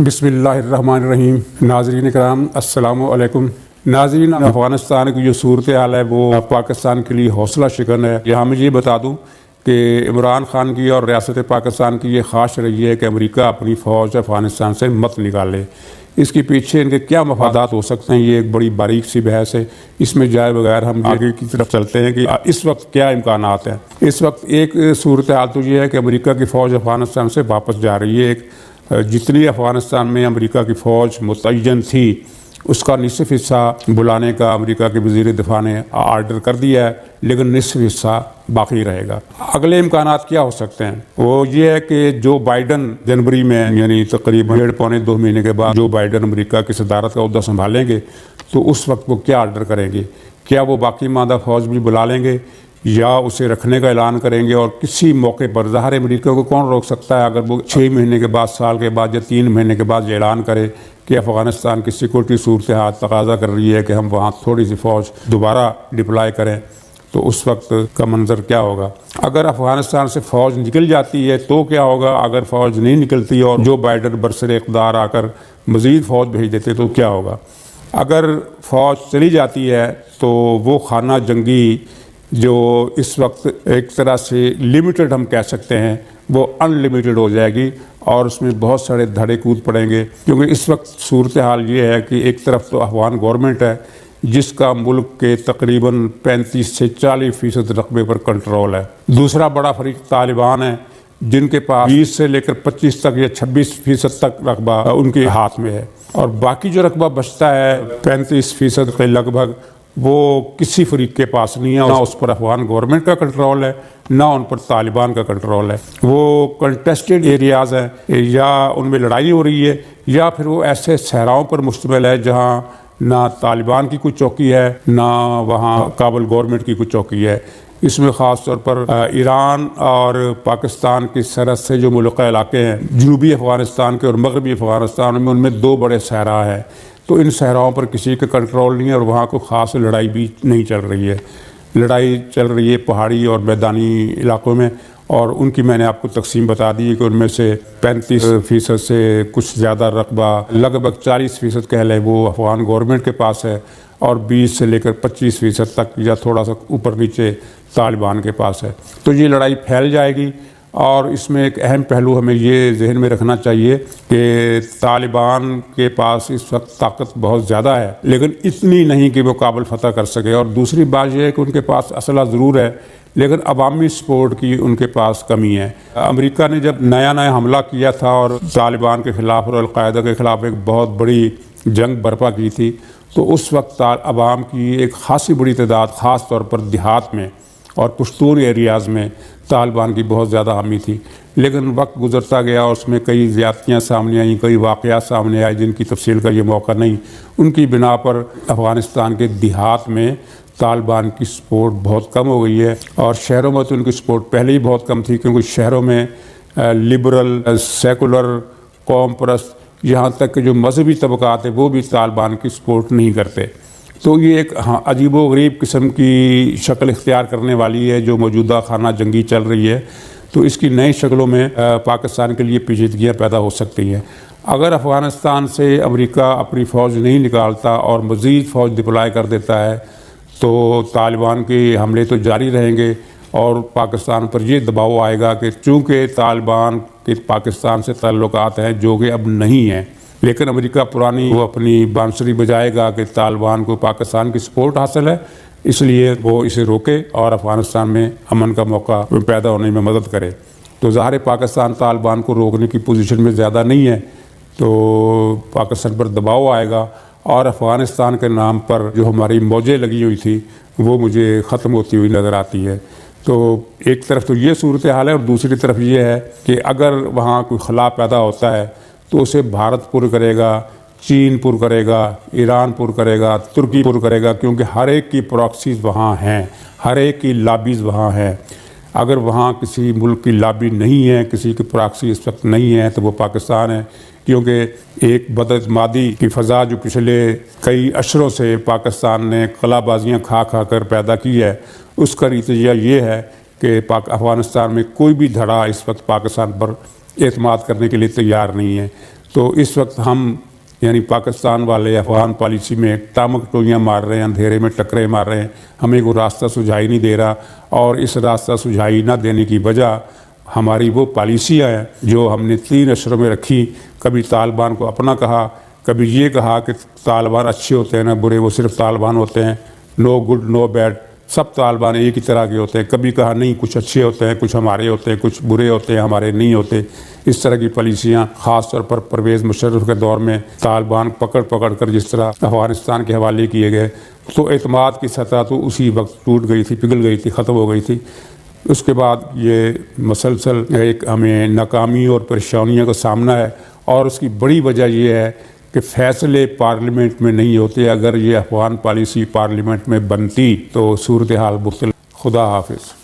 बिस्मिल्लाहिर्रहमानिर्रहीम। नाज़रीन कराम अस्सलामु अलैकुम। नाज़रीन, अफ़गानिस्तान की जो सूरत हाल है वो पाकिस्तान के लिए हौसला शिकन है। यहाँ मैं ये बता दूँ कि इमरान खान की और रियासत पाकिस्तान की ये ख्वाहिश रही है कि अमेरिका अपनी फ़ौज अफ़गानिस्तान से मत निकाले। इसके पीछे इनके क्या मफादात हो सकते हैं, ये एक बड़ी बारीक सी बहस है। इसमें जाए बगैर हम आगे की तरफ चलते हैं कि इस वक्त क्या इम्कानात हैं। इस वक्त एक सूरत हाल तो ये है कि अमेरिका की फ़ौज अफ़गानिस्तान से वापस जा रही है। जितनी अफ़गानिस्तान में अमेरिका की फ़ौज मुतय्यन थी उसका निसफ़ हिस्सा बुलाने का अमेरिका के वज़ीर दिफ़ा ने आर्डर कर दिया है, लेकिन निसफ़ हिस्सा बाकी रहेगा। अगले इम्कानात क्या हो सकते हैं, वो ये है कि जो बाइडन जनवरी में यानी तकरीबन 1.5-2 महीने के बाद जो बाइडन अमेरिका की सदारत का ओहदा संभालेंगे तो उस वक्त वो क्या आर्डर करेंगे। क्या वो बाकी मादा फ़ौज भी बुला लेंगे या उसे रखने का ऐलान करेंगे। और किसी मौके पर ज़ाहिर अमेरिका को कौन रोक सकता है अगर वो 6 महीने के बाद, साल के बाद या 3 महीने के बाद ये ऐलान करे कि अफ़गानिस्तान की सिक्योरिटी सूरत हाल तकाजा कर रही है कि हम वहाँ थोड़ी सी फ़ौज दोबारा डिप्लॉय करें, तो उस वक्त का मंजर क्या होगा। अगर अफ़गानिस्तान से फ़ौज निकल जाती है तो क्या होगा, अगर फ़ौज नहीं निकलती और जो बाइडन बरसर इक़्तिदार आकर मज़ीद फ़ौज भेज देते तो क्या होगा। अगर फ़ौज चली जाती है तो वो खाना जंगी जो इस वक्त एक तरह से लिमिटेड हम कह सकते हैं वो अनलिमिटेड हो जाएगी और उसमें बहुत सारे धड़े कूद पड़ेंगे। क्योंकि इस वक्त सूरत हाल ये है कि एक तरफ तो अफ़गान गवर्नमेंट है जिसका मुल्क के तकरीबन 35 से 40% रकबे पर कंट्रोल है। दूसरा बड़ा फरीक तालिबान है जिनके पास 20 से लेकर 25 तक या 26% तक रकबा उनके हाथ में है। और बाकी जो रकबा बचता है 35% के लगभग वो किसी फरीक के पास नहीं है। ना उस पर अफ़गान गवर्नमेंट का कंट्रोल है, ना उन पर तालिबान का कंट्रोल है। वो कंटेस्टेड एरियाज़ हैं, या उनमें लड़ाई हो रही है या फिर वो ऐसे सहराओं पर मुश्तमिल है जहाँ ना तालिबान की कोई चौकी है ना वहाँ काबुल गवर्नमेंट की कोई चौकी है। इसमें ख़ास तौर पर ईरान और पाकिस्तान की सरहद से जो मुल्क इलाके हैं जनूबी अफ़गानिस्तान के और मगरबी अफ़गानिस्तान में, उनमें 2 बड़े सहरा हैं। तो इन सहराओं पर किसी का कंट्रोल नहीं है और वहाँ कोई ख़ास लड़ाई भी नहीं चल रही है। लड़ाई चल रही है पहाड़ी और मैदानी इलाकों में, और उनकी मैंने आपको तकसीम बता दी है कि उनमें से 35% से कुछ ज़्यादा रकबा, लगभग 40% कह लें, वो अफ़गान गवर्नमेंट के पास है और 20 से लेकर 25% तक या थोड़ा सा ऊपर नीचे तालिबान के पास है। तो ये लड़ाई फैल जाएगी। और इसमें एक अहम पहलू हमें ये जहन में रखना चाहिए कि तालिबान के पास इस वक्त ताकत बहुत ज़्यादा है, लेकिन इतनी नहीं कि वो काबुल फतह कर सके। और दूसरी बात यह है कि उनके पास असला ज़रूर है, लेकिन अवामी सपोर्ट की उनके पास कमी है। अमेरिका ने जब नया हमला किया था और तालिबान के ख़िलाफ़ और अलकायदा के ख़िलाफ़ एक बहुत बड़ी जंग बर्पा की थी, तो उस वक्त अवाम की एक खासी बड़ी तादाद, ख़ास तौर पर देहात में और पश्तून एरियाज़ में तालिबान की बहुत ज़्यादा हामी थी। लेकिन वक्त गुजरता गया और उसमें कई ज़्यादतियाँ सामने आईं, कई वाक़यात सामने आए जिनकी तफसील का ये मौका नहीं। उनकी बिना पर अफ़गानिस्तान के देहात में तालिबान की सपोर्ट बहुत कम हो गई है। और शहरों में तो उनकी सपोर्ट पहले ही बहुत कम थी, क्योंकि शहरों में लिबरल, सेकुलर, कौम परस्त, यहाँ तक कि जो मजहबी तबक़ात हैं वो भी तालिबान की सपोर्ट नहीं करते। तो ये एक अजीब व गरीब किस्म की शक्ल इख्तियार करने वाली है जो मौजूदा खाना जंगी चल रही है। तो इसकी नई शक्लों में पाकिस्तान के लिए पेचीदगियाँ पैदा हो सकती हैं। अगर अफ़गानिस्तान से अमेरिका अपनी फ़ौज नहीं निकालता और मज़ीद फ़ौज डिप्लॉय कर देता है तो तालिबान के हमले तो जारी रहेंगे और पाकिस्तान पर यह दबाव आएगा कि चूँकि तालिबान के पाकिस्तान से ताल्लुकात हैं जो कि अब नहीं हैं, लेकिन अमेरिका पुरानी वो अपनी बांसुरी बजाएगा कि तालिबान को पाकिस्तान की सपोर्ट हासिल है, इसलिए वो इसे रोके और अफ़गानिस्तान में अमन का मौका पैदा होने में मदद करे। तो ज़ाहिर पाकिस्तान तालिबान को रोकने की पोजीशन में ज़्यादा नहीं है, तो पाकिस्तान पर दबाव आएगा और अफ़गानिस्तान के नाम पर जो हमारी मौजें लगी हुई थी वो मुझे ख़त्म होती हुई नज़र आती है। तो एक तरफ तो ये सूरत हाल है और दूसरी तरफ ये है कि अगर वहाँ कोई खला पैदा होता है तो उसे भारत पुर करेगा, चीन पुर करेगा, ईरान पुर करेगा, तुर्की पुर करेगा, क्योंकि हर एक की प्रॉक्सीज़ वहाँ हैं, हर एक की लॉबीज़ वहाँ हैं। अगर वहाँ किसी मुल्क की लॉबी नहीं है, किसी की प्रॉक्सी इस वक्त नहीं है, तो वो पाकिस्तान है। क्योंकि एक बदअतमादी की फ़ज़ा जो पिछले कई अशरों से पाकिस्तान ने कलाबाजियाँ खा कर पैदा की है, उसका नतीजा ये है कि अफ़गानिस्तान में कोई भी धड़ा इस वक्त पाकिस्तान पर एतमाद करने के लिए तैयार नहीं है। तो इस वक्त हम यानी पाकिस्तान वाले अफगान पॉलिसी में टामक टोलियाँ मार रहे हैं, अंधेरे में टकरे मार रहे हैं, हमें कोई रास्ता सुझाई नहीं दे रहा। और इस रास्ता सुझाई ना देने की वजह हमारी वो पॉलिसियाँ हैं जो हमने 3 अशरों में रखी। कभी तालिबान को अपना कहा, कभी ये कहा कि तालिबान अच्छे होते हैं ना बुरे, वो सिर्फ तालिबान होते हैं, नो गुड नो बैड, सब तालिबान एक ही तरह के होते हैं। कभी कहा नहीं कुछ अच्छे होते हैं, कुछ हमारे होते हैं, कुछ बुरे होते हैं, हमारे नहीं होते। इस तरह की पॉलिसियाँ ख़ास तौर पर परवेज़ मुशर्रफ के दौर में तालिबान पकड़ पकड़ कर जिस तरह अफ़गानिस्तान के हवाले किए गए, तो एतमाद की सतह तो उसी वक्त टूट गई थी, पिघल गई थी, ख़त्म हो गई थी। उसके बाद ये मसलसल एक हमें नाकामी और परेशानियों का सामना है, और उसकी बड़ी वजह यह है कि फ़ैसले पार्लियामेंट में नहीं होते। अगर ये अफ़गान पॉलिसी पार्लियामेंट में बनती तो सूरत हाल मुख्तलिफ। खुदा हाफिज़।